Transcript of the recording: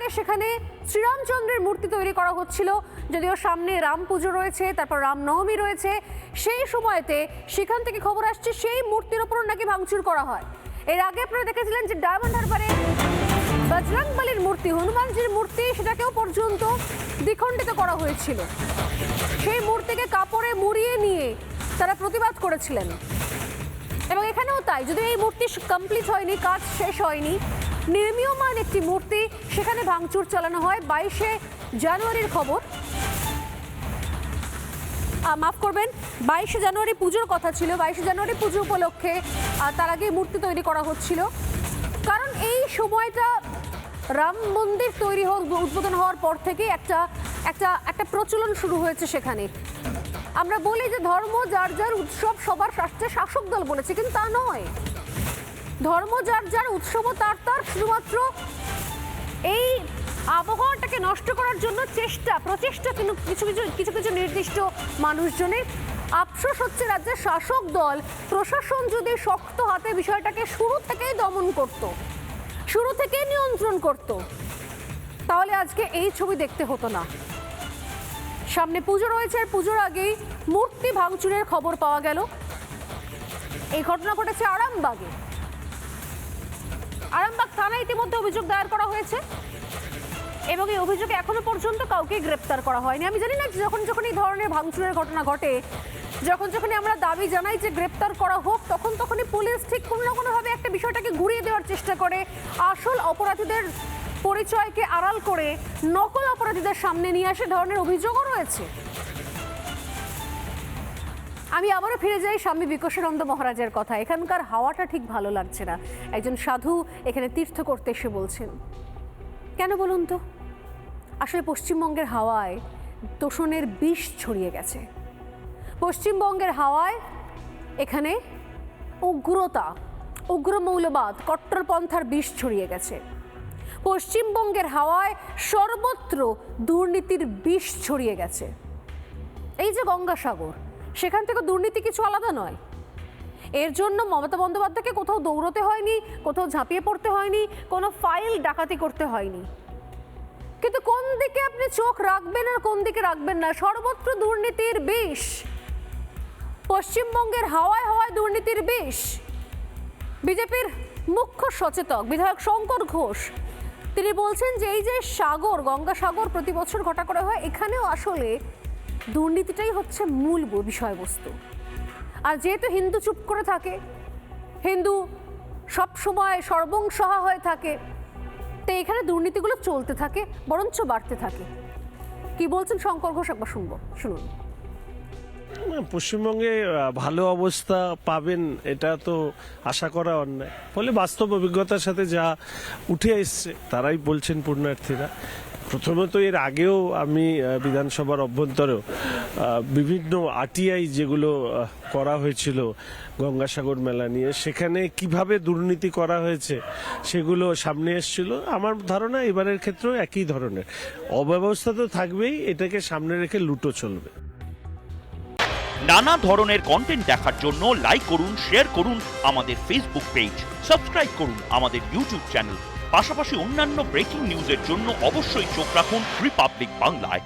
আগে সেখানে শ্রীরামচন্দ্রের মূর্তি তৈরি করা হচ্ছিল, যদিও সামনে রাম পুজো রয়েছে, তারপর রামনবমী রয়েছে। সেই সময়তে সেখান থেকে খবর আসছে সেই মূর্তির ওপর নাকি ভাঙচুর করা হয়। এর আগে আপনারা দেখেছিলেন যে ডায়মন্ড হারবারে বজরংবলীর মূর্তি, হনুমানজির মূর্তি, সেটাকেও পর্যন্ত দ্বিখণ্ডিত করা হয়েছিল। সেই মূর্তিকে কাপড়ে মুড়িয়ে নিয়ে তারা প্রতিবাদ করেছিলেন। এবং এখানেও তাই, যদি এই মূর্তি কমপ্লিট হয়নি, কাজ শেষ হয়নি, নির্মীয়মান একটি মূর্তি, সেখানে ভাঙচুর চালানো হয়। 22শে জানুয়ারির খবর, মাফ করবেন, 22শে জানুয়ারি পুজোর কথা ছিল। 22শে জানুয়ারি পুজো উপলক্ষে তার আগে মূর্তি তৈরি করা হচ্ছিল, কারণ এই সময়টা রাম মন্দির তৈরি উদ্বোধন হওয়ার পর থেকে একটা একটা একটা প্রচলন শুরু হয়েছে সেখানে। আমরা বলি যে ধর্ম যার যার উৎসব, সবার রাষ্ট্রের শাসক দল বলেছে, কিন্তু তা নয়। ধর্ম যার যার উৎসব, তার শুধুমাত্র এই আবহাওয়াটাকে নষ্ট করার জন্য প্রচেষ্টা কিন্তু কিছু কিছু নির্দিষ্ট মানুষজনের। আফসোস হচ্ছে রাজ্যের শাসক দল, প্রশাসন যদি শক্ত হাতে বিষয়টাকে শুরু থেকেই দমন করত, শুরু থেকেই নিয়ন্ত্রণ করত, তাহলে আজকে এই ছবি দেখতে হতো না। সামনে পুজো রয়েছে, আর পুজোর আগেই মূর্তি ভাঙচুরের খবর পাওয়া গেল। এই ঘটনা ঘটেছে আরামবাগে। আরামবাগ থানায় ইতিমধ্যে অভিযোগ দায়ের করা হয়েছে এবং এই অভিযোগে এখনো পর্যন্ত কাউকে গ্রেপ্তার করা হয়নি। আমি জানি না, যখন এই ধরনের ভাঙচুরের ঘটনা ঘটে, যখন আমরা দাবি জানাই যে গ্রেপ্তার করা হোক, তখনই পুলিশ ঠিক কোনো না কোনোভাবে একটা বিষয়টাকে ঘুরিয়ে দেওয়ার চেষ্টা করে, আসল অপরাধীদের পরিচয়কে আড়াল করে নকল অপরাধীদের সামনে নিয়ে আসে। ধরনের অভিযোগও রয়েছে। আমি আবারও ফিরে যাই স্বামী বিকশানন্দ মহারাজের কথা। এখানকার হাওয়াটা ঠিক ভালো লাগছে না। একজন সাধু এখানে তীর্থ করতে এসে বলছেন, কেন বলুন তো? আসলে পশ্চিমবঙ্গের হাওয়ায় তোষণের বিষ ছড়িয়ে গেছে। পশ্চিমবঙ্গের হাওয়ায় এখানে উগ্র মৌলবাদ, কট্টরপন্থার বিষ ছড়িয়ে গেছে। পশ্চিমবঙ্গের হাওয়ায় সর্বত্র দুর্নীতির বিষ ছড়িয়ে গেছে। এই যে গঙ্গাসাগর, সেখান থেকে দুর্নীতি কিছু আলাদা নয়। এর জন্য মমতা বন্দ্যোপাধ্যায়কে কোথাও দৌড়তে হয়নি, কোথাও ঝাঁপিয়ে পড়তে হয়নি, কোনো ফাইল ডাকাতি করতে হয়নি। কিন্তু কোন দিকে আপনি চোখ রাখবেন আর কোন দিকে রাখবেন না, সর্বত্র দুর্নীতির বিষ। পশ্চিমবঙ্গের হাওয়ায় দুর্নীতির বিষ। বিজেপির মুখ্য সচেতক বিধায়ক শঙ্কর ঘোষ তিনি বলছেন যে এই যে সাগর, গঙ্গাসাগর প্রতি বছর ঘটা করা হয়, এখানেও আসলে দুর্নীতিটাই হচ্ছে মূল বিষয়বস্তু। আর যেহেতু হিন্দু চুপ করে থাকে, হিন্দু সবসময় সর্বংসহা হয়ে থাকে, তো এখানে দুর্নীতিগুলো চলতে থাকে, বরঞ্চ বাড়তে থাকে। কি বলছেন শঙ্কর ঘোষ, একবার শুনুন। পশ্চিমবঙ্গে ভালো অবস্থা পাবেন এটা তো আশা করা অন্যায়। ফলে বাস্তব অভিজ্ঞতার সাথে যা উঠে এসছে তারাই বলছেন পুণ্যার্থীরা। প্রথমত এর আগেও আমি বিধানসভার অভ্যন্তরেও বিভিন্ন আরটিআই যেগুলো করা হয়েছিল গঙ্গাসাগর মেলা নিয়ে, সেখানে কিভাবে দুর্নীতি করা হয়েছে সেগুলো সামনে এসেছিল। আমার ধারণা এবারের ক্ষেত্রেও একই ধরনের অব্যবস্থা তো থাকবেই, এটাকে সামনে রেখে লুটো চলবে। নানা ধরনের কন্টেন্ট দেখার জন্য লাইক করুন, শেয়ার করুন আমাদের ফেসবুক পেজ, সাবস্ক্রাইব করুন আমাদের ইউটিউব চ্যানেল। পাশাপাশি অন্যান্য ব্রেকিং নিউজের জন্য অবশ্যই চোখ রাখুন রিপাবলিক বাংলায়।